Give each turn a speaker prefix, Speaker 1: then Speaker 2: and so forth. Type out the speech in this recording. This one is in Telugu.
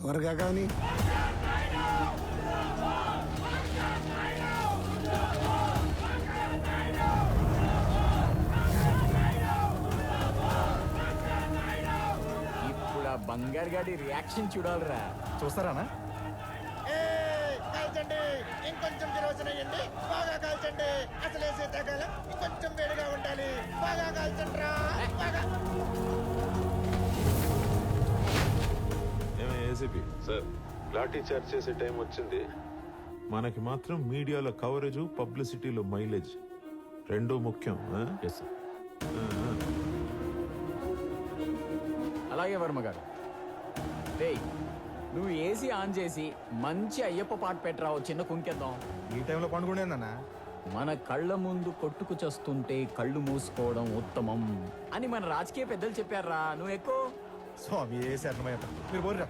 Speaker 1: త్వరగా కానీ.
Speaker 2: ఇప్పుడు ఆ బంగారు గాడి రియాక్షన్ చూడాలిరా.
Speaker 3: చూస్తారానా?
Speaker 4: కాల్చండి, ఇంకొంచెం కిరోసిన్ వేయండి, బాగా కాల్చండి. అసలే శీతాకాలం, ఇంకొంచెం వేడిగా ఉండాలి. బాగా కాల్చండి రా, బాగా.
Speaker 5: ఏసీపీ సార్, లాఠీ చార్జ్ చేసే టైం వచ్చింది. మనకి మాత్రం మీడియాలో కవరేజ్, పబ్లిసిటీలో మైలేజ్ రెండూ ముఖ్యం.
Speaker 2: అలాగే వర్మ గారు. రేయ్, నువ్వు ఏసీ ఆన్ చేసి మంచి అయ్యప్ప పాట పెట్టరావు, చిన్న కుంకేద్దాం.
Speaker 3: ఈ టైంలో పండుకునేందన్నా?
Speaker 2: మన కళ్ళ ముందు కొట్టుకు చస్తుంటే కళ్ళు మూసుకోవడం ఉత్తమం అని మన రాజకీయ పెద్దలు చెప్పారా. నువ్వు ఎక్కువ
Speaker 3: స్వామి ఏ శరణమయ్యప్ప, మీరు పోరిరా.